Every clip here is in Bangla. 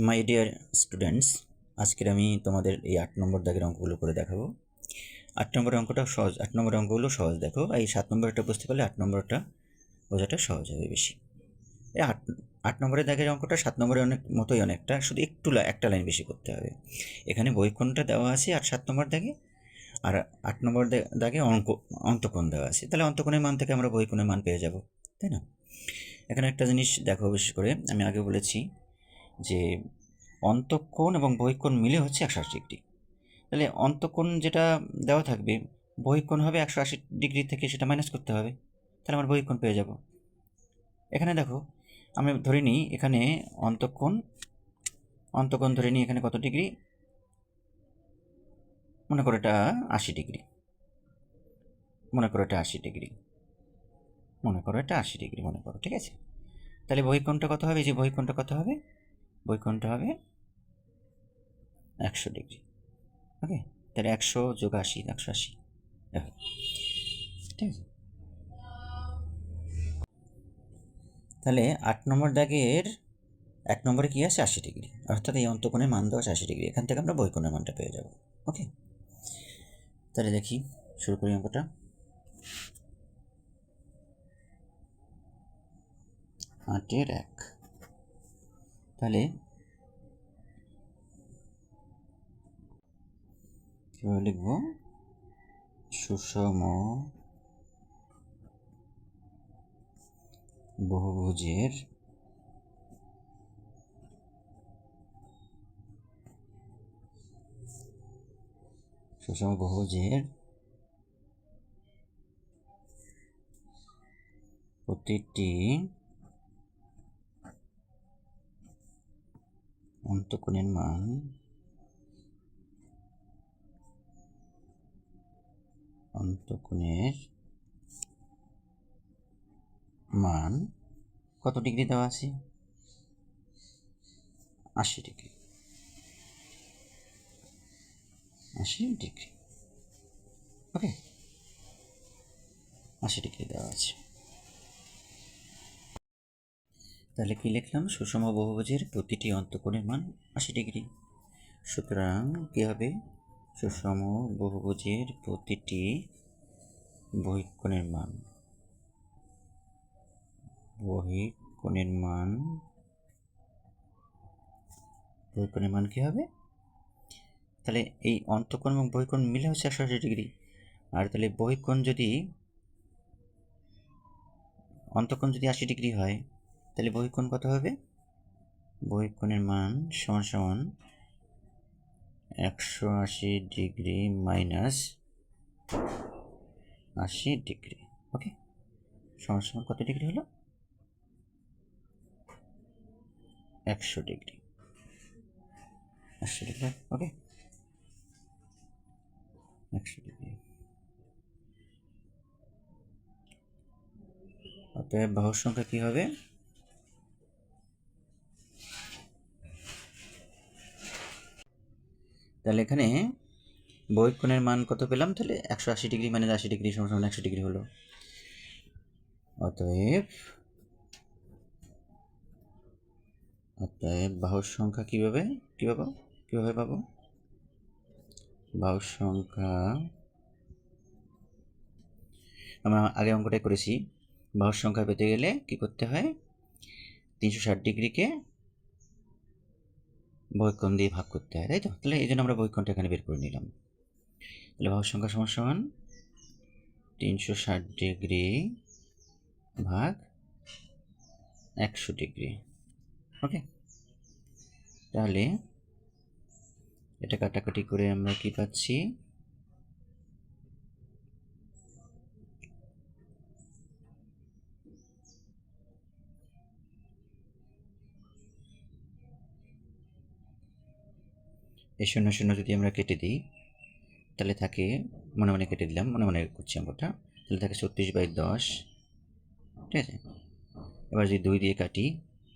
মাই ডিয়ার স্টুডেন্টস, আজকের আমি তোমাদের এই 8 নম্বর দাগের অঙ্কগুলো করে দেখাবো। 8 নম্বরের অঙ্কটা সহজ, 8 নম্বরের অঙ্কগুলো সহজ দেখো। এই 7 নম্বরটা বুঝতে পারলে 8 নম্বরটা বোঝাটা সহজ হবে বেশি। এই 8 নম্বরের দাগের অঙ্কটা 7 নম্বরের মতোই অনেকটা, শুধু একটু একটা লাইন বেশি করতে হবে। এখানে বহিঃকোণটা দেওয়া আছে আর 7 নম্বর দাগে, আর 8 নম্বর দাগে অন্তঃকোণ দেওয়া আছে। তাহলে অন্তঃকোণের মান থেকে আমরা বহিঃকোণের মান পেয়ে যাব, তাই না? এখানে একটা জিনিস দেখো, বিশেষ করে আমি আগে বলেছি যে অন্তঃকোণ এবং বহিঃকোণ মিলে হচ্ছে 180 ডিগ্রি। তাহলে অন্তঃকোণ যেটা দেওয়া থাকবে, বহিঃকোণ হবে 180 ডিগ্রি থেকে সেটা মাইনাস করতে হবে, তাহলে আমরা বহিঃকোণ পেয়ে যাব। এখানে দেখো, আমরা ধরে নিই এখানে অন্তঃকোণ ধরে নিই এখানে কত ডিগ্রি, মনে করো এটা 80 ডিগ্রি, মনে করো এটা 80 ডিগ্রি, মনে করো এটা 80 ডিগ্রি, মনে করো, ঠিক আছে? তাহলে বহিঃকোণটা কত হবে? যে বহিঃকোণটা কত হবে? বহিঃকোণটা হবে 100 ডিগ্রি। ওকে, তাহলে 100 যোগ 80, 180, দেখো, ঠিক আছে? তাহলে 8 নম্বর দাগের 1 নম্বরে কী আছে? 80 ডিগ্রি, অর্থাৎ এই অন্তঃকোণের মান দেওয়া আছে 80 ডিগ্রি। এখান থেকে আমরা বহিঃকোণের মানটা পেয়ে যাব। ওকে, তাহলে দেখি, শুরু করি অঙ্কটা। আটের 1, তাহলে কীভাবে লিখব? সুষম বহুভুজের প্রতিটি অন্তঃকোণের মান কত ডিগ্রি দেওয়া আছে? 80 ডিগ্রি, 80 ডিগ্রি। ওকে, 80 ডিগ্রি দেওয়া আছে। তাহলে কি লিখলাম? সুষম বহুভুজের প্রতিটি অন্তঃকোণের মান 80 ডিগ্রি। সুতরাং কী হবে? সুষম বহুভুজের প্রতিটি বহিঃকোণের মান কী হবে? তাহলে এই অন্তঃকোণ এবং বহিঃকোণ মিলে হচ্ছে 180 ডিগ্রি। আর তাহলে অন্তঃকোণ যদি 80 ডিগ্রি হয়, তাহলে বহিঃকোণ কত হবে? বহিঃকোণের মান সমান সমান 180 ডিগ্রি মাইনাস 80 ডিগ্রি। ওকে, সমান সমান কত ডিগ্রি হলো? 100 ডিগ্রি, 100 ডিগ্রি। ওকে, 100 ডিগ্রি। অতএব বাহুর সংখ্যা কী হবে? তাহলে এখানে বহিঃকোণের মান কত পেলাম? তাহলে 180 ডিগ্রি মানে 80 ডিগ্রি সমান সমান 100 ডিগ্রি হলো। অতএব বাহুর সংখ্যা কিভাবে পাবো? বাহুর সংখ্যা আমরা আগে অঙ্কটাই করেছি। বাহুর সংখ্যা পেতে গেলে কি করতে হয়? 360 ডিগ্রিকে বহিঃকোণ দিয়ে ভাগ করতে হয়, তাই তো? তাহলে এই জন্য আমরা বহিঃকোণটা এখানে বের করে নিলাম। তাহলে বাহুর সংখ্যা সমান সমান 360 ডিগ্রি ভাগ 100 ডিগ্রি। ওকে, তাহলে এটা কাটাকাটি করে আমরা কি পাচ্ছি? এই 0 0 যদি আমরা কেটে দিই, তাহলে থাকে, মনে মনে কেটে দিলাম, মনে মনে করছি অঙ্কটা, তাহলে থাকে 36/10, ঠিক আছে? এবার যদি 2 দিয়ে কাটি,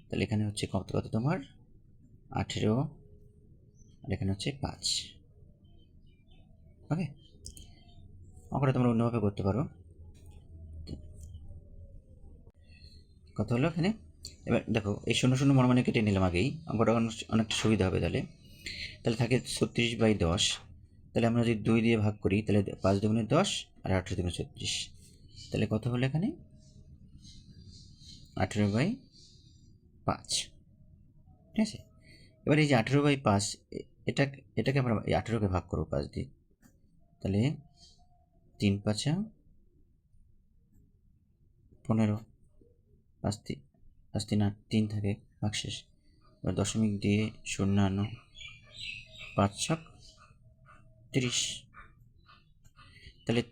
তাহলে এখানে হচ্ছে কত তোমার 18, আর এখানে হচ্ছে 5। ওকে, অঙ্কটা তোমরা অন্যভাবে করতে পারো। কত হলো এখানে? এবার দেখো এই 0 0 মনে কেটে নিলাম আগেই, অঙ্কটা অনেকটা সুবিধা হবে। তাহলে থাকে 36/10। তাহলে আমরা যদি 2 দিয়ে ভাগ করি তাহলে 5 দুগুণে 10 আর 18 দুগুণে 36। তাহলে কত হলো এখানে? 18/5। ঠিক আছে। এবার এই যে 18/5, এটাকে আমরা এই 18কে ভাগ করবো 5 দিয়ে। তাহলে 3 5 15, 5 3 8, 3 থাকে, ভাগ শেষ। এবার দশমিক দিয়ে 0 আনো, 5 ছক 30। তাহলে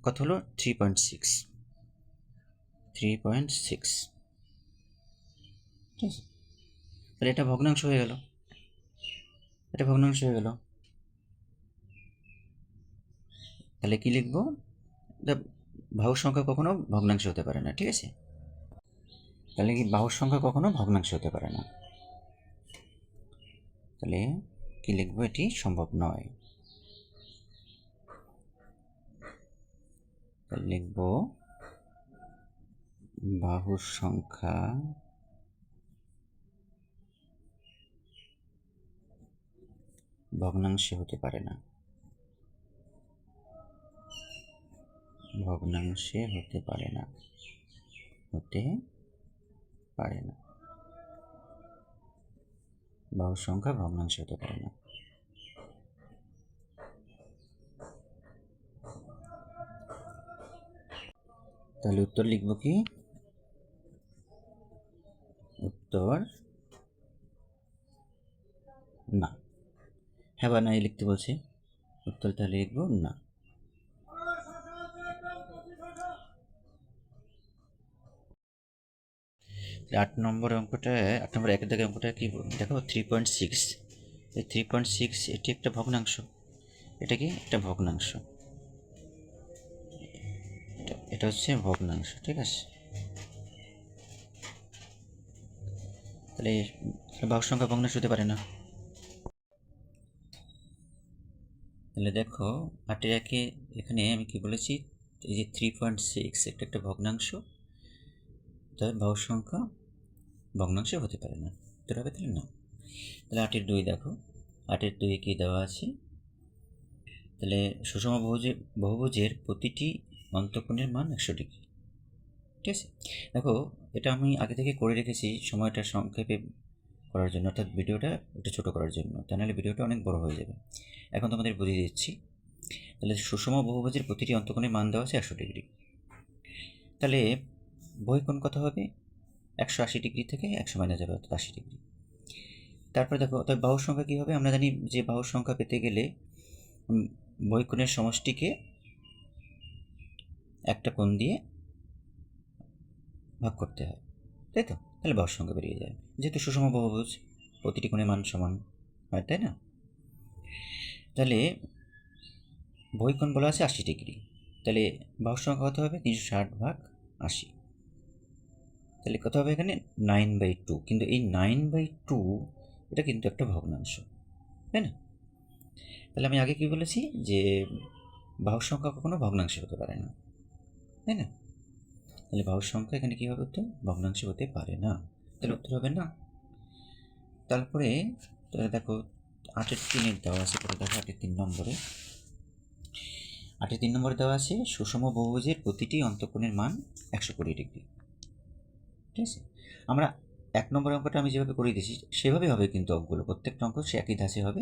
কত হলো? 3.6। ঠিক আছে। তাহলে এটা ভগ্নাংশ হয়ে গেল, তাহলে কি লিখবো? বাহুর সংখ্যা কখনো ভগ্নাংশ হতে পারে না। ঠিক আছে, তাহলে কি বাহুর সংখ্যা কখনো ভগ্নাংশ হতে পারে না। তাহলে কি লিখবো? এটি সম্ভব নয়। তাহলে লিখবো বাহুর সংখ্যা ভগ্নাংশে হতে পারে না, হতে পারে না। বাহুর সংখ্যা ভগ্নাংশে হতে পারে না। তাহলে উত্তর লিখবো কি? উত্তর না। হ্যাঁ বা নাই লিখতে বলছে, উত্তর তাহলে লিখবো না। 8 নম্বর অঙ্কটা, 8 নম্বর 1 দাগের অঙ্কটা কি দেখো? 3.6। এই 3.6 এটি একটা ভগ্নাংশ। এটা কি? একটা ভগ্নাংশ। এটা হচ্ছে ভগ্নাংশ। ঠিক আছে। তাহলে বাহুর সংখ্যা ভগ্নাংশ হতে পারে না। তাহলে দেখো 8-এর 1-এ এখানে আমি কি বলেছি? এই যে 3.6 এটা একটা ভগ্নাংশ, তার বাহুর সংখ্যা ভগ্নাংশে হতে পারে না। উত্তর হবে তাহলে না। তাহলে 8-এর 2 দেখো, 8-এর 2 কি দেওয়া আছে? তাহলে সুষম বহুভুজের প্রতিটি অন্তঃকোণের মান 100 ডিগ্রি। ঠিক আছে। দেখো এটা আমি আগে থেকে করে রেখেছি সময়টা সংক্ষেপে করার জন্য, অর্থাৎ ভিডিওটা একটু ছোটো করার জন্য, তা নাহলে ভিডিওটা অনেক বড় হয়ে যাবে। এখন তোমাদের বুঝিয়ে দিচ্ছি। তাহলে সুষম বহুভুজের প্রতিটি অন্তঃকোণের মান দেওয়া আছে 100 ডিগ্রি। তাহলে বহিঃকোণ কত হবে? 180 ডিগ্রি থেকে 100 মাইনাস যাবে, অর্থাৎ 80 ডিগ্রি। তারপরে দেখো, তবে বাহুর সংখ্যা কী হবে? আমরা জানি যে বাহুর সংখ্যা পেতে গেলে বহিঃকোণের সমষ্টিকে একটা কোণ দিয়ে ভাগ করতে হয়, তাই তো? তাহলে বাহুর সংখ্যা বেরিয়ে যায়, যেহেতু সুষম বহুভুজ প্রতিটি কোণের মান সমান হয়, তাই না? তাহলে বহিঃকোণ বলা আছে 80 ডিগ্রি, তাহলে বাহুর সংখ্যা কত হবে? 360/80। তাহলে কত হবে এখানে? 9/2। কিন্তু এই 9/2 এটা কিন্তু একটা ভগ্নাংশ, তাই না? তাহলে আমি আগে কি বলেছি? যে বাহুর সংখ্যা কখনো ভগ্নাংশ হতে পারে না, তাই না? তাহলে বাহুর সংখ্যা এখানে কী হবে? উত্তর ভগ্নাংশ হতে পারে না। তাহলে উত্তর হবে না। তারপরে দেখো 8-এর 3 দেওয়া আছে, পরে দেখো 8-এর 3 নম্বরে। 8-এর 3 নম্বরে দেওয়া আছে সুষম বহুভুজের প্রতিটি অন্তঃকোণের মান 120 ডিগ্রি। ঠিক আছে। আমরা 1 নম্বর অঙ্কটা আমি যেভাবে করে দিয়েছি সেভাবেই হবে, কিন্তু অঙ্কগুলো প্রত্যেকটা অঙ্ক সে একই ধাঁচে হবে।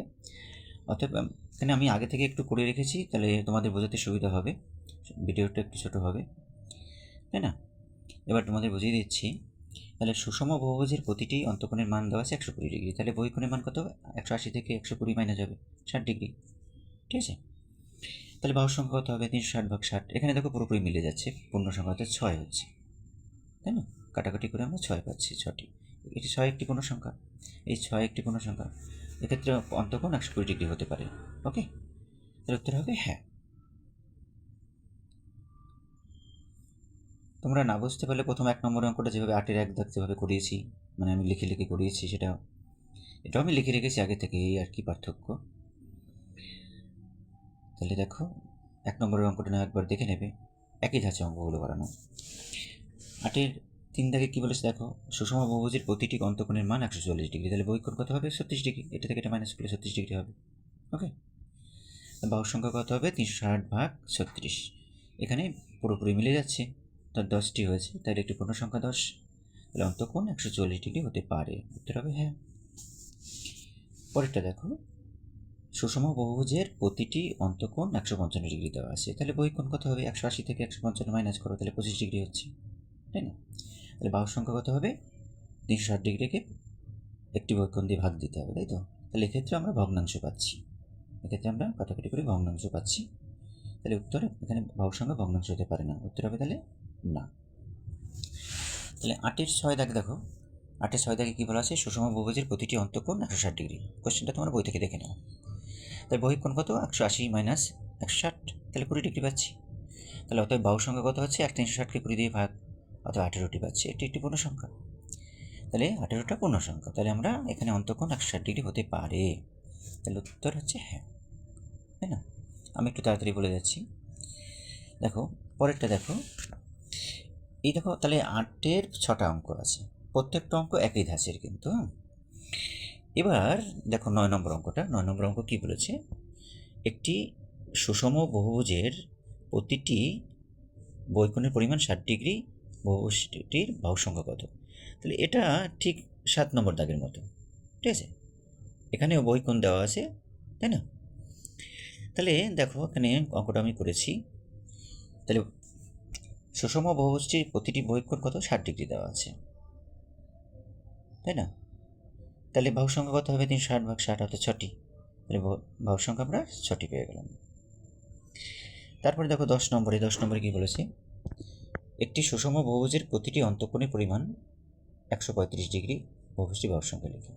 অতএব এখানে আমি আগে থেকে একটু করে রেখেছি, তাহলে তোমাদের বোঝাতে সুবিধা হবে, ভিডিওটা একটু ছোটো হবে, তাই না? এবার তোমাদের বুঝিয়ে দিচ্ছি। তাহলে সুষম বহুভুজের প্রতিটি অন্তঃকোণের মান দেওয়া আছে 120 ডিগ্রি। তাহলে বহিঃকোণের মান কত? 180 থেকে 120 মাইনাস যাবে 60 ডিগ্রি। ঠিক আছে। তাহলে বাহুর সংখ্যা কত হবে? 360/60। এখানে দেখো পুরোপুরি মিলে যাচ্ছে, পূর্ণ সংখ্যা হচ্ছে 6 হচ্ছে, তাই না? কাটাকাটি করে আমরা 6 পাচ্ছি। 6টি, এটি 6 একটি পূর্ণ সংখ্যা, এই 6 একটি পূর্ণ সংখ্যা, এক্ষেত্রে অন্তঃকোণ 120 ডিগ্রি হতে পারে। ওকে, তাহলে উত্তর হবে হ্যাঁ। তোমরা না বুঝতে পারলে প্রথম 1 নম্বর অঙ্কটা যেভাবে 8-এর 1 দাগ যেভাবে করিয়েছি, মানে আমি লিখে করিয়েছি, এটাও আমি লিখে রেখেছি আগে থেকে, এই আর কি পার্থক্য। তাহলে দেখো 1 নম্বরের অঙ্কটা না একবার দেখে নেবে, একই ধাঁচে অঙ্কগুলো বানানো। 8-এর 3 দাগে কী বলেছে দেখো, সুষম বহুভুজের প্রতিটি অন্তঃকোণের মান 140 ডিগ্রি, তাহলে বহিঃকোণ কত হবে 36 ডিগ্রি, এটা থেকে এটা মাইনাস করলে 36 ডিগ্রি হবে। ওকে, বাহুর সংখ্যা কত হবে 360/36, এখানে পুরোপুরি মিলে যাচ্ছে, তার 10টি হয়েছে, তাহলে একটি পূর্ণ সংখ্যা 10, তাহলে অন্তঃকোণ 140 ডিগ্রি হতে পারে, উত্তর হবে হ্যাঁ। পরেরটা দেখো, সুষম বহুভুজের প্রতিটি অন্তঃকোণ 155 ডিগ্রি দেওয়া আছে, তাহলে বহিঃকোণ কত হবে 180 থেকে 155 মাইনাস করো, তাহলে 25 ডিগ্রি হচ্ছে, তাই না? তাহলে বাহুর সংখ্যা কত হবে 360 ডিগ্রিকে একটি বহিঃকোণ দিয়ে ভাগ দিতে হবে, তাই তো? তাহলে এক্ষেত্রে আমরা ভগ্নাংশ পাচ্ছি, এক্ষেত্রে আমরা কাটাকাটি করে ভগ্নাংশ পাচ্ছি, তাহলে উত্তর এখানে বাহুর সংখ্যা ভগ্নাংশ হতে পারে না, উত্তর হবে তাহলে না। তাহলে 8-এর 6 দাগে দেখো, 8-এর 6 দাগে কী বলা আছে, সুষম বহুভুজের প্রতিটি অন্তঃকোণ 160 ডিগ্রি, কোশ্চেনটা তোমার বই থেকে দেখে নাও। তাই বহিঃকোণ কত 180 মাইনাস 160, তাহলে 20 ডিগ্রি পাচ্ছি, তাহলে অতএব বাহুর সংখ্যা কত হচ্ছে 360কে 20 দিয়ে ভাগ, অথবা 18টি পাচ্ছি, এটি একটি পূর্ণ সংখ্যা, তাহলে 18টা পূর্ণ সংখ্যা, তাহলে আমরা এখানে অন্তঃকোণ 160 ডিগ্রি হতে পারে, তাহলে উত্তর হচ্ছে হ্যাঁ, তাই না? আমি একটু তাড়াতাড়ি বলে যাচ্ছি। দেখো পরেরটা দেখো, এই দেখো তাহলে 8-এর 6টা অঙ্ক আছে, প্রত্যেকটা অঙ্ক একই ধাঁচের কিন্তু। এবার দেখো 9 নম্বর অঙ্কটা, 9 নম্বর অঙ্ক কী বলেছে, একটি সুষম বহুভুজের প্রতিটি বহিঃকোণের পরিমাণ 60 ডিগ্রি, বহুভুজটির বাহুর সংখ্যা কত? তাহলে এটা ঠিক 7 নম্বর দাগের মতো, ঠিক আছে, এখানেও বহিঃকোণ দেওয়া আছে, তাই না? তাহলে দেখো এখানে অঙ্কটা আমি করেছি, তাহলে সুষম বহুভুজটির প্রতিটি বহিঃকোণ কত 60 ডিগ্রি দেওয়া আছে, তাই না? তাহলে বাহুর সংখ্যা কত হবে 360/60, অর্থাৎ 6টি, তাহলে বাহুর সংখ্যা আমরা 6টি পেয়ে গেলাম। তারপরে দেখো 10 নম্বরে কী বলেছে, একটি সুষম বহুভুজের প্রতিটি অন্তঃকোণের পরিমাণ 135 ডিগ্রি, বহুভুজটি বাহুর সংখ্যা লিখে।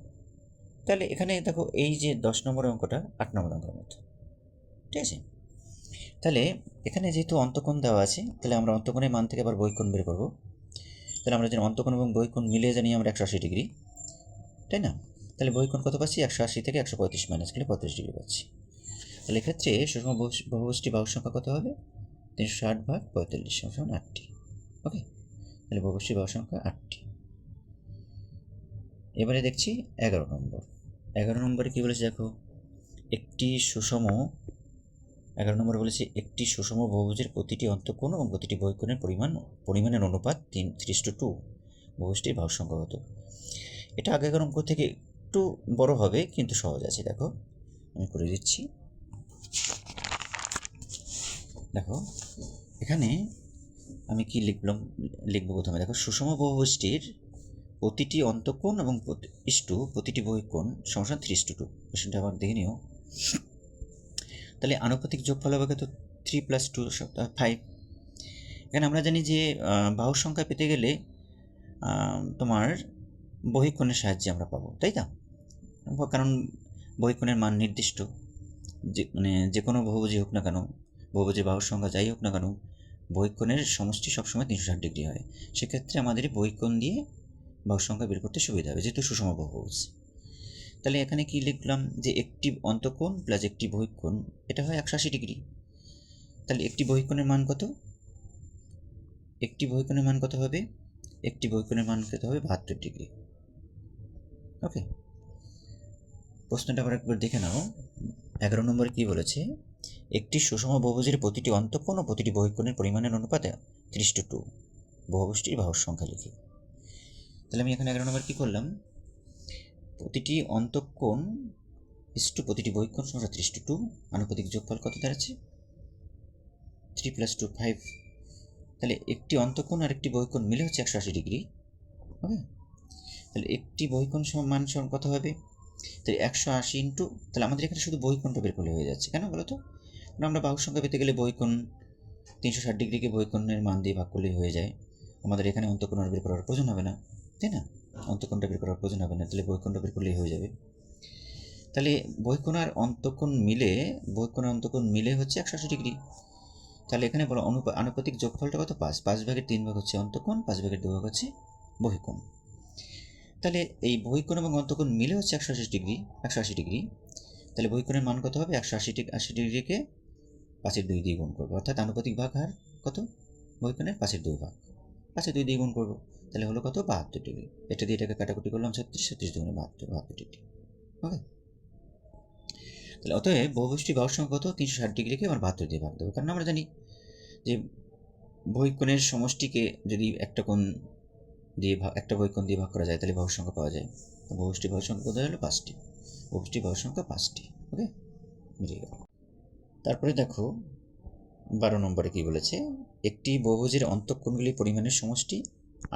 তাহলে এখানে দেখো এই যে 10 নম্বর অঙ্কটা 8 নম্বর অঙ্কের মতো, ঠিক আছে? তাহলে এখানে যেহেতু অন্তঃকোণ দেওয়া আছে, তাহলে আমরা অন্তঃকোণের মান থেকে আবার বহিঃকোণ বের করব, তাহলে আমরা জানি অন্তঃকোণ এবং বহিঃকোণ মিলিয়ে জানি আমরা 180 ডিগ্রি, তাই না? তাহলে বহিঃকোণ কত পাচ্ছি 180 থেকে 135 মাইনাস করলে 35 ডিগ্রি পাচ্ছি, তাহলে এক্ষেত্রে সুষম বহুভুজটি বাহুর সংখ্যা কত হবে 360/45 সমান 8টি। ওকে, তাহলে বহুভুজটির বাহুর সংখ্যা 8টি। এবারে দেখছি 11 নম্বর। 11 নম্বরে কী বলেছে দেখো, একটি সুষম 11 নম্বরে বলেছে একটি সুষম বহুভুজের প্রতিটি অন্তঃকোণ এবং প্রতিটি বহিঃকোণের পরিমাণের অনুপাত 3:2, বহুভুজটির বাহুর সংখ্যা কত? এটা আগেকার অঙ্ক থেকে একটু বড় হবে কিন্তু সহজ আছে, দেখো আমি করে দিচ্ছি। দেখো এখানে আমি কি লিখব প্রথমে, দেখো সুষম বহুভুজটির প্রতিটি অন্তঃকোণ এবং প্রতিটি বহিঃকোণ সমান 3:2, কোশ্চেনটা আবার দেখে নিও। তাহলে আনুপাতিক যোগফল হবে কত 3 + 2 5। এখানে আমরা জানি যে বাহুর সংখ্যা পেতে গেলে তোমার বহিঃকোণের সাহায্যে আমরা পাবো, তাই না? কারণ বহিঃকোণের মান নির্দিষ্ট, যে কোনো বহুভুজই হোক না কেন, বহুভুজের বাহুর সংখ্যা যাই হোক না কেন, বহিঃকোণের সমষ্টি সবসময় 360 ডিগ্রি হয়, সেক্ষেত্রে আমাদের বহিঃকোণ দিয়ে বাহুর সংখ্যা বের করতে সুবিধা হবে, যেহেতু সুষম বহুভুজ। তাহলে এখানে কি লিখলাম যে একটি অন্তঃকোণ প্লাস একটি বহিঃকোণ, এটা হয় 180 ডিগ্রি, তাহলে একটি বহিঃকোণের মান কত, একটি বহিঃকোণের মান কত হবে, একটি বহিঃকোণের মান কত হবে 72 ডিগ্রি। ওকে, প্রশ্নটা আবার একবার দেখে নাও। 11 নম্বরে কী বলেছে, একটি সুষম বহুভুজের প্রতিটি অন্তঃকোণ ও প্রতিটি বহিঃকোণের পরিমাণের অনুপাতে 3:2, বহুভুজটির বাহুর সংখ্যা লিখি। তাহলে আমি এখানে 11 নম্বর কী করলাম, প্রতিটি অন্তঃকোণ প্রতিটি বহিঃকোণ সমান 3:2, আনুপাতিক যোগফল কত দাঁড়াচ্ছে 3 + 2 5, তাহলে একটি অন্তঃকোণ আর একটি বহিঃকোণ মিলে হচ্ছে 180 ডিগ্রি। ওকে, তাহলে একটি বহিঃকোণ মান সমান কত হবে, তাহলে 180 ইন্টু, তাহলে আমাদের এখানে শুধু বহিঃকোণটা বের করলে হয়ে যাচ্ছে, কেন বলো তো? কারণ আমরা বাহুর সংখ্যা পেতে গেলে বহিঃকোণ 360 ডিগ্রিকে বহিঃকোণের মান দিয়ে ভাগ করলেই হয়ে যায়, আমাদের এখানে অন্তঃকোণ আর বের করার প্রয়োজন হবে না, তাই না? অন্তঃকোণটা বের করার প্রয়োজন হবে না, তাহলে বহিঃকোণটা বের করলেই হয়ে যাবে। তাহলে বহিঃকোণ আর অন্তঃকোণ মিলে হচ্ছে 180 ডিগ্রি, তাহলে এখানে বলো আনুপাতিক যোগফলটা কত 5, 5/3 হচ্ছে অন্তঃকোণ, 5/2 হচ্ছে বহিঃকোণ। তাহলে এই বহিঃকোণ এবং অন্তঃকোণ মিলে হচ্ছে 180 ডিগ্রি, তাহলে বহিঃকোণের মান কত হবে 180 ডিগ্রিকে 5/2 দিয়ে গুণ করবো, অর্থাৎ আনুপাতিক ভাগ হার কত বহিঃকোণের 5/2 ভাগ, 5/2 দিয়ে গুণ করবো, তাহলে হলো কত 72 ডিগ্রি। এটা দিয়ে এটাকে কাটাকুটি করলাম 36, 36 দুগুণে 72, 72 ডিগ্রি। ওকে, তাহলে অতএব বহুভুজটির বাহুর সংখ্যা কত? 360 ডিগ্রিকে আবার 72 দিয়ে ভাগ দেবো, কারণ আমরা জানি যে বহিঃকোণের সমষ্টিকে যদি একটা কোণ দিয়ে একটা বহিঃকোণ দিয়ে ভাগ করা যায় তাহলে বাহুর সংখ্যা পাওয়া যায়। তো বহুভুজটির বাহুর সংখ্যা কত হলো? 5টি। বহুভুজটির বাহুর সংখ্যা 5টি। ওকে, মিলে গেল। তারপরে দেখো 12 নম্বরে কি বলেছে, একটি বহুভুজের অন্তঃকোণগুলির পরিমাণের সমষ্টি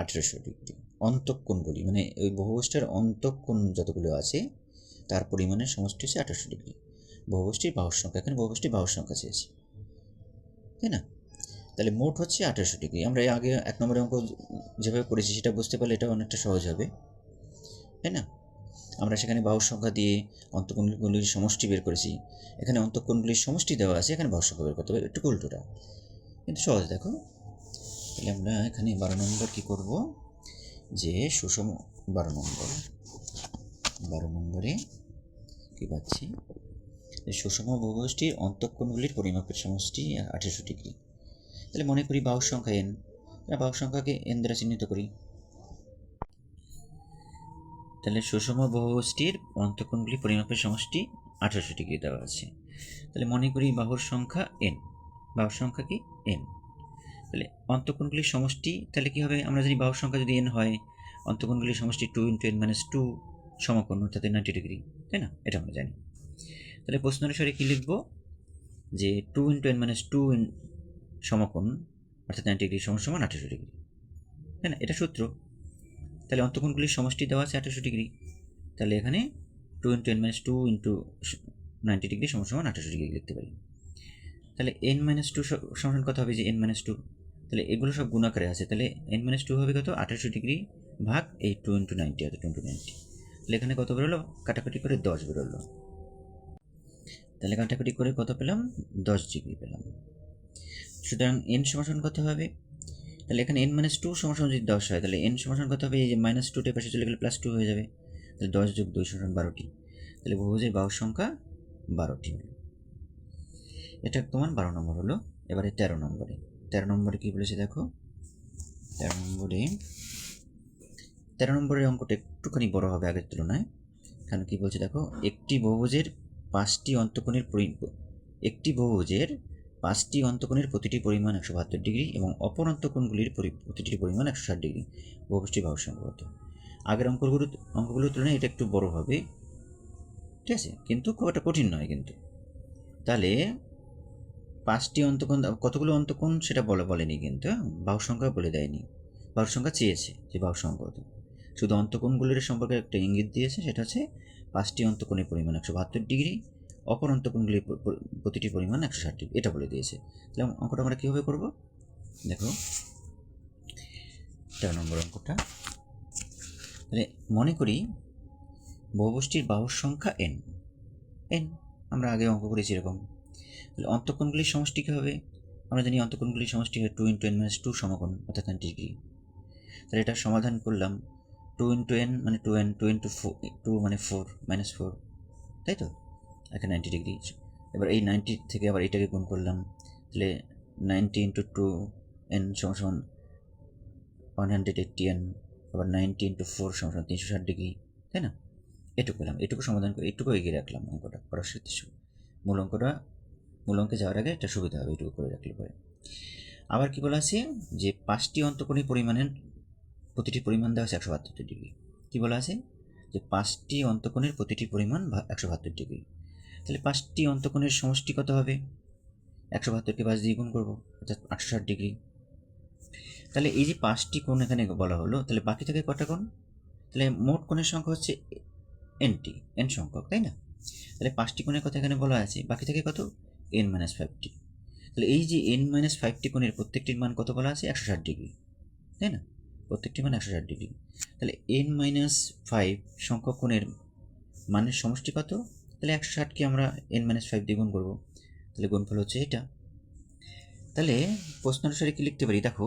1800 ডিগ্রি। অন্তঃকোণগুলি মানে ওই বহুভুজটার অন্তঃকোণ যতগুলো আছে তার পরিমাণের সমষ্টি হচ্ছে 1800 ডিগ্রি। বহুভুজটির বাহুর সংখ্যা, এখানে বহুভুজটির বাহুর সংখ্যা চেয়েছি, তাই না? তাহলে মোট হচ্ছে 1800 ডিগ্রি। আমরা আগে 1 নম্বরের অঙ্ক যেভাবে করেছি সেটা বুঝতে পারলে এটা অনেকটা সহজ হবে, তাই না? আমরা সেখানে বাহুর সংখ্যা দিয়ে অন্তঃকোণগুলির সমষ্টি বের করেছি, এখানে অন্তঃকোণগুলির সমষ্টি দেওয়া আছে, এখানে বাহুর সংখ্যা বের করতে হবে, একটু উল্টোটা, কিন্তু সহজ। দেখো তাহলে আমরা এখানে 12 নম্বর কী করব, যে সুষম 12 নম্বরে কী পাচ্ছি, যে সুষম বহুভুজটির অন্তঃকোণগুলির পরিমাপের সমষ্টি 1800 ডিগ্রি। তাহলে মনে করি বাহুর সংখ্যা n, বাহুর সংখ্যাকে n দ্বারা চিহ্নিত করি। তাহলে সুষম বহুভুজটির অন্তঃকোণগুলি পরিমাপের সমষ্টি 1800 ডিগ্রি দেওয়া আছে। তাহলে মনে করি বাহুর সংখ্যা n, বাহুর সংখ্যা কি n। তাহলে অন্তঃকোণগুলির সমষ্টি তাহলে কী হবে, আমরা জানি বাহুর সংখ্যা যদি n হয় অন্তঃকোণগুলির সমষ্টি 2 × n - 2 সমকোণ অর্থাৎ 90 ডিগ্রি, তাই না? এটা আমরা জানি। তাহলে প্রশ্ন অনুসারে কী লিখব, যে 2 × n - 2 সমকোণ অর্থাৎ 90 ডিগ্রি সমান 1800 ডিগ্রি, তাই না? এটা সূত্র। তাহলে অন্তঃকোণগুলির সমষ্টি দেওয়া আছে 1800 ডিগ্রি, তাহলে এখানে 2 × n - 2 × 90 ডিগ্রি সমান 1800 ডিগ্রি লিখতে পারি। তাহলে n - 2 সমান কত হবে, যে n - 2, তাহলে এগুলো সব গুণাকারে আছে, তাহলে n - 2 হবে কত, 1800 ডিগ্রি ভাগ এই 2 × 90 অর্থাৎ 2 × 90। তাহলে এখানে কত বেরোলো, কাটাকাটি করে 10 বেরোলো। তাহলে কাটাকাটি করে কত পেলাম, 10 ডিগ্রি পেলাম। সুতরাং n সমান কত হবে, তাহলে এখানে n - 2 সমান যদি 10 হয় তাহলে n সমান কত হবে, এই যে -2টা পাশে চলে গেলে +2 হয়ে যাবে, তাহলে 10 + 2 = 12টি। তাহলে বহুভুজের বাহুর সংখ্যা 12টি হলো। এটা তোমার 12 নম্বর হলো। এবারে 13 নম্বরে কী বলেছে দেখো, 13 নম্বরের অঙ্কটা একটুখানি বড় হবে আগের তুলনায়। এখানে কী বলছে দেখো, একটি বহুভুজের 5টি অন্তঃকোণের প্রতিটি পরিমাণ 172 ডিগ্রি এবং অপর অন্তঃকোণগুলির প্রতিটির পরিমাণ 160 ডিগ্রি। বহুভুজটির বাহুর সংখ্যা কত? আগের অঙ্কগুলোর তুলনায় এটা একটু বড় হবে, ঠিক আছে, কিন্তু খুব একটা কঠিন নয় কিন্তু। তাহলে 5টি অন্তঃকোণ, কতগুলো অন্তঃকোণ সেটা বলেনি কিন্তু, বাহুর সংখ্যা বলে দেয়নি। বাহুর সংখ্যা চেয়েছে যে বাহুর সংখ্যা কত, শুধু অন্তঃকোণগুলির সম্পর্কে একটা ইঙ্গিত দিয়েছে, সেটা হচ্ছে 5টি অন্তঃকোণের পরিমাণ 172 ডিগ্রি, অপর অন্তঃকোণগুলির প্রতিটি পরিমাণ 160 ডিগ্রি, এটা বলে দিয়েছে। তাহলে অঙ্কটা আমরা কীভাবে করব দেখো, 13 নম্বর অঙ্কটা। তাহলে মনে করি বহুভুজটির বাহুর সংখ্যা n, আমরা আগে অঙ্ক করেছি এরকম। তাহলে অন্তঃকোণগুলির সমষ্টি কী হবে, আমরা জানি অন্তঃকোণগুলির সমষ্টি হয় 2 × n - 2 সমকোণ অর্থাৎ 90 ডিগ্রি। তাহলে এটা সমাধান করলাম, 2 × n মানে 2n, 2 × 2 মানে 4 -4, তাই তো, এখানে 90 ডিগ্রি। এবার এই 90 থেকে আবার এইটাকে গুণ করলাম, তাহলে 90 × 2n = 180n, আবার 90 × 4 = 360 ডিগ্রি, তাই না? এটুকু পেলাম, এটুকু সমাধান করে এটুকু এগিয়ে রাখলাম অঙ্কটা করার সাথে। মূল অঙ্কে যাওয়ার আগে এটা সুবিধা হবে, এটুকু করে রাখলে পরে। আবার কি বলা আছে, যে 5টি অন্তঃকোণের পরিমাণের প্রতিটি পরিমাণ দেওয়া আছে 172 ডিগ্রি। কী বলা আছে, যে 5টি অন্তঃকোণের প্রতিটি পরিমাণ 172 ডিগ্রি। তাহলে 5টি অন্তঃকোণের সমষ্টি কত হবে, 172কে 5 দিয়ে গুণ করবো অর্থাৎ 860 ডিগ্রি। তাহলে এই যে 5টি কোণ এখানে বলা হলো, তাহলে বাকি থাকে কটা কোণ, তাহলে মোট কোণের সংখ্যা হচ্ছে n সংখ্যক, তাই না? তাহলে 5টি কোণের কথা এখানে বলা আছে, বাকি থাকে কত, n - 5টি। তাহলে এই যে n - 5টি কোণের প্রত্যেকটির মান কত বলা আছে, 160 ডিগ্রি, তাই না? প্রত্যেকটি মান 160 ডিগ্রি। তাহলে n - 5 সংখ্যক কোণের মানের সমষ্টি কত, তাহলে 160কে আমরা n - 5 দিয়ে গুণ করবো, তাহলে গুণফল হচ্ছে এটা। তাহলে প্রশ্ন অনুসারে কী লিখতে পারি দেখো,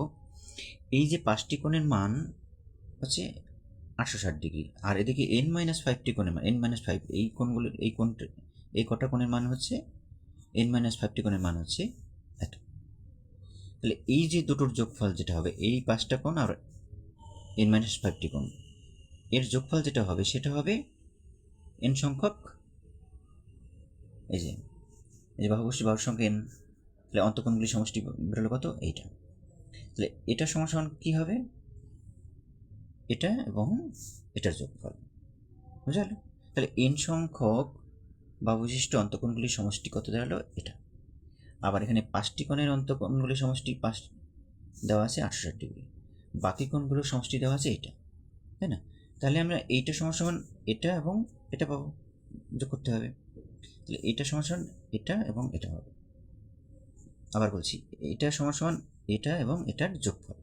এই যে 5টি কোণের মান হচ্ছে 860 ডিগ্রি, আর এদিকে n - 5টি কোণের মান, n - 5 এই কটা কোণের মান হচ্ছে, n - 5টি কোণের মান হচ্ছে এত। তাহলে এই যে দুটোর যোগফল যেটা হবে, এই 5টা কোণ আর n-5টি কোণ, এর যোগফল যেটা হবে সেটা হবে n সংখ্যক এই যে বাহুবষ্টি বাহুর সংখ্যা n, তাহলে অন্তঃকোণগুলির সমষ্টি বেরোলো কত? এইটা। তাহলে এটা সমান কী হবে? এটা এবং এটার যোগফল, বুঝা গেল? তাহলে n সংখ্যক বাহুবিশিষ্ট অন্তঃকোণগুলির সমষ্টি কত দাঁড়ালো? এটা। আবার এখানে 5টি কোণের অন্তঃকোণগুলির সমষ্টি 5 দেওয়া আছে 860 ডিগ্রি, বাকি কোণগুলোর সমষ্টি দেওয়া আছে এইটা, তাই না? তাহলে আমরা এইটা সমান এটা এবং এটা পাবো, যোগ করতে হবে। তাহলে এটা সমান এটা এবং এটা হবে। আবার বলছি, এটা সমান এটা এবং এটার যোগফল,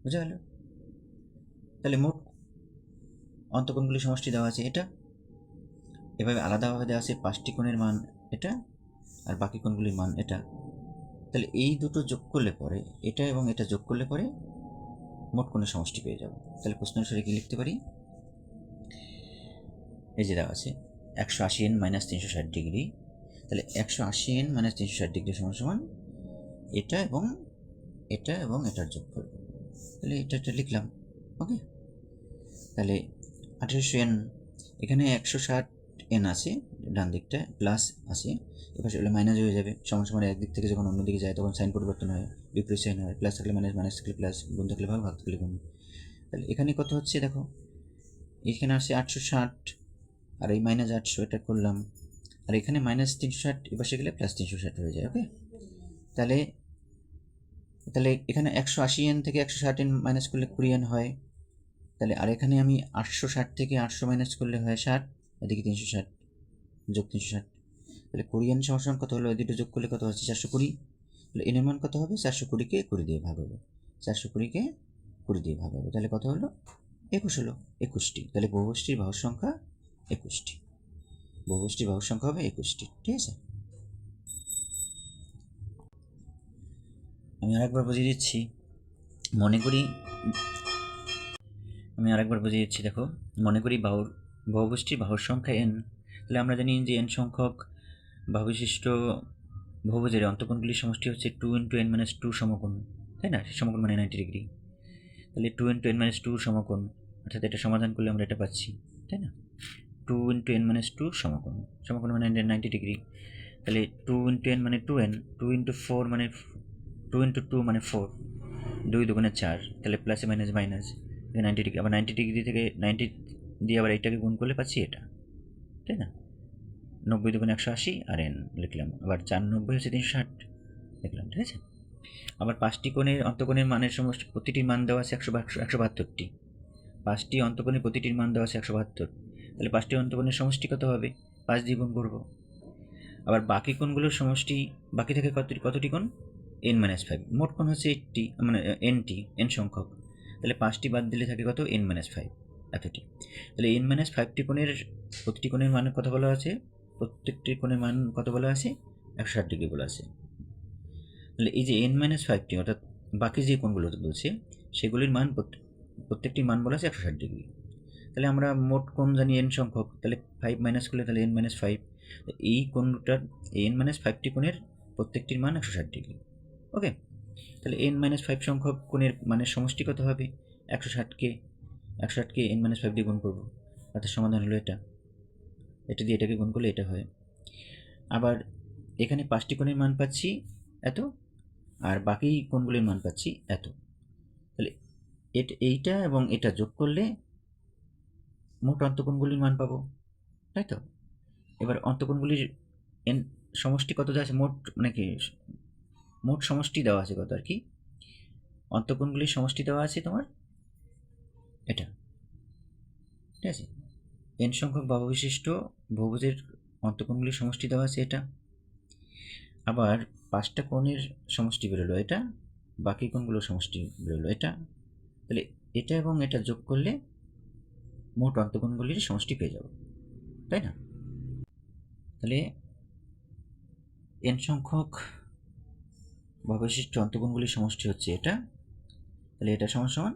বুঝা গেল? তাহলে মোট অন্তঃকোণগুলির সমষ্টি দেওয়া আছে এটা, এভাবে আলাদাভাবে দেওয়া আছে 5টি কোণের মান এটা আর বাকি কোণগুলির মান এটা। তাহলে এই দুটো যোগ করলে পরে, এটা এবং এটা যোগ করলে পরে মোট কোণের সমষ্টি পেয়ে যাব। তাহলে প্রশ্ন অনুসারে কি লিখতে পারি? এই যে দেওয়া আছে 180n - 360 ডিগ্রি, তাহলে 180n - 360 ডিগ্রি সমান এটা এবং এটার যোগফল। তাহলে এটা লিখলাম, ওকে। তাহলে 1800n, এখানে 160n আছে ডান দিকটা, প্লাস আছে এবার সেগুলো মাইনাস হয়ে যাবে, সমান একদিক থেকে যখন অন্যদিকে যায় তখন সাইন পরিবর্তন হয়, বিপরীত সাইন হয়, প্লাস থাকলে মাইনাস, মাইনাস থাকলে প্লাস, গুণ থাকলে ভাগ, ভাগ থাকলে গুণ। তাহলে এখানে কত হচ্ছে দেখো, এখানে আসছে 860 আর এই -800 এটা করলাম, আর এখানে -360 এপাশে গেলে +360 হয়ে যায়, ওকে। তাহলে এখানে 180n থেকে 160n মাইনাস করলে 20n হয়। তাহলে আর এখানে আমি 860 থেকে 800 মাইনাস করলে হয় 60, এদিকে 360 যোগ 360, তাহলে 20n সমান কত হলো? এই দুটো যোগ করলে কত হচ্ছে? 420। তাহলে n এর মান কত হবে? 420কে 20 দিয়ে ভাগ হবে, 420কে 20 দিয়ে ভাগ হবে, তাহলে কত হলো? 21 হলো, 21টি। তাহলে বহুবষ্টির বাহুর সংখ্যা 21টি, বহুবষ্টির বাহুর সংখ্যা হবে 21টি, ঠিক আছে। আমি আরেকবার বুঝিয়ে দিচ্ছি, দেখো, মনে করি বহুবষ্টির বাহুর সংখ্যা n। তাহলে আমরা জানি যে n সংখ্যক বাহুবিশিষ্ট বহুভুজের অন্তঃকোণগুলির সমষ্টি হচ্ছে 2 × n - 2 সমকোণ, তাই না? সমকোণ মানে 90 ডিগ্রি। তাহলে 2 × n - 2 সমকোণ, অর্থাৎ এটা সমাধান করলে আমরা এটা পাচ্ছি, তাই না? 2 × n - 2 সমকোণ মানে 90 ডিগ্রি। তাহলে 2 × n মানে 2n, 2 × 4 মানে 2 × 2 মানে 4, 2 দুগুণে 4, তাহলে প্লাসে মাইনাস মাইনাস 90 ডিগ্রি। আবার 90 ডিগ্রি থেকে 90 দিয়ে আবার এইটাকে গুণ করলে পাচ্ছি এটা, তাই না? 90 দুগুণে 180 আর n লিখলাম, আবার 4 90 হচ্ছে 360 লিখলাম, ঠিক আছে। আবার 5টি কোণের অন্তঃকোণের মানের সমষ্টি, প্রতিটির মান দেওয়া আছে 172টি, 5টি অন্তঃকোণের প্রতিটির মান দেওয়া আছে 172, তাহলে 5টি অন্তঃকোণের সমষ্টি কত হবে? 5 দিয়ে গুণ করবো। আবার বাকি কোণগুলোর সমষ্টি, বাকি থেকে কতটি কোণ? n - 5, মোট কোণ হচ্ছে 8টি, মানে n সংখ্যক, তাহলে 5টি বাদ দিলে থাকে কত? n - 5, এতটি। তাহলে n - 5টি কোণের প্রতিটি কোণের মান কত বলা আছে? প্রত্যেকটি কোণের মান কত বলা আছে? 160 ডিগ্রি বলা আছে। তাহলে এই যে n - 5টি, অর্থাৎ বাকি যে কোণগুলো বলছে সেগুলির মান, প্রত্যেকটি মান বলা আছে 160 ডিগ্রি। তাহলে আমরা মোট কোণ জানি n সংখ্যক, তাহলে 5 মাইনাস করলে তাহলে n - 5, এই কোণটার n - 5টি কোণের প্রত্যেকটির মান 160 ডিগ্রি, ওকে। তাহলে n - 5 সংখ্যক কোণের মানের সমষ্টি কত হবে? 160কে n - 5 দিয়ে গুণ করবো, অর্থাৎ সমাধান হলো এটা দিয়ে এটাকে গুণ করলে এটা হয়। আবার এখানে 5টি কোণের মান পাচ্ছি এত, আর বাকি কোণগুলির মান পাচ্ছি এত, তাহলে এইটা এবং এটা যোগ করলে মোট অন্তঃকোণগুলির মান পাবো, তাই তো। এবার অন্তঃকোণগুলির n সমষ্টি কত দেওয়া আছে? মানে কি মোট সমষ্টি দেওয়া আছে কত আর কি, অন্তঃকোণগুলির সমষ্টি দেওয়া আছে তোমার এটা, ঠিক আছে। n সংখ্যক বাহুবিশিষ্ট বহুভুজের অন্তঃকোণগুলির সমষ্টি দেওয়া আছে এটা। আবার 5টা কোণের সমষ্টি বেরোলো এটা, বাকি কোণগুলোর সমষ্টি বেরোলো এটা, তাহলে এটা এবং এটা যোগ করলে মোট অন্তঃকোণগুলির সমষ্টি পেয়ে যাব, তাই না? তাহলে n সংখ্যক বাহুবিশিষ্ট অন্তঃকোণগুলির সমষ্টি হচ্ছে এটা, তাহলে এটা সমান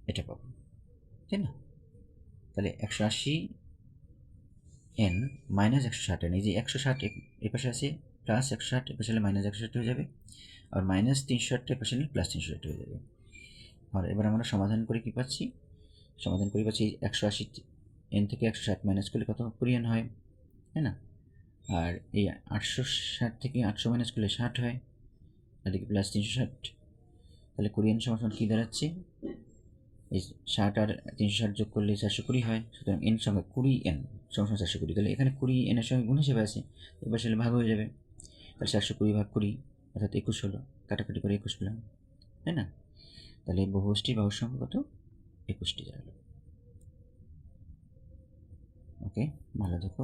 এটা পাবো, তাই না? তাহলে 180n - 160n, এই যে 160 এপাশে আছে প্লাস 160, এপাশে হলে -160 হয়ে যাবে, আর -360 এপাশে নিলে +360 হয়ে যাবে। আর এবার আমরা সমাধান করে কি পাচ্ছি, সমাধান করে পাচ্ছি 180 n থেকে 160 মাইনাস করলে কত 20 n হয়, তাই না? আর এই 860 থেকে 800 মাইনাস করলে 60 হয়, আর এদিকে প্লাস 360, তাহলে 20 n সমান কী দাঁড়াচ্ছে, এই 60 আর 360 যোগ করলে 420 হয়। সুতরাং n সঙ্গে 20 n সমান 420, তাহলে এখানে 20 n এর সঙ্গে গুণ হিসেবে আছে, এবার সেটা ভাগ হয়ে যাবে, তাহলে 420 ভাগ 20 অর্থাৎ 21 হলো, কাটাকাটি করে 21 পেলাম, তাই না? তাহলে বহুষ্টির বাহুর সংখ্যা কত, 21টি দাঁড়ালো। ওকে, ভালো দেখো।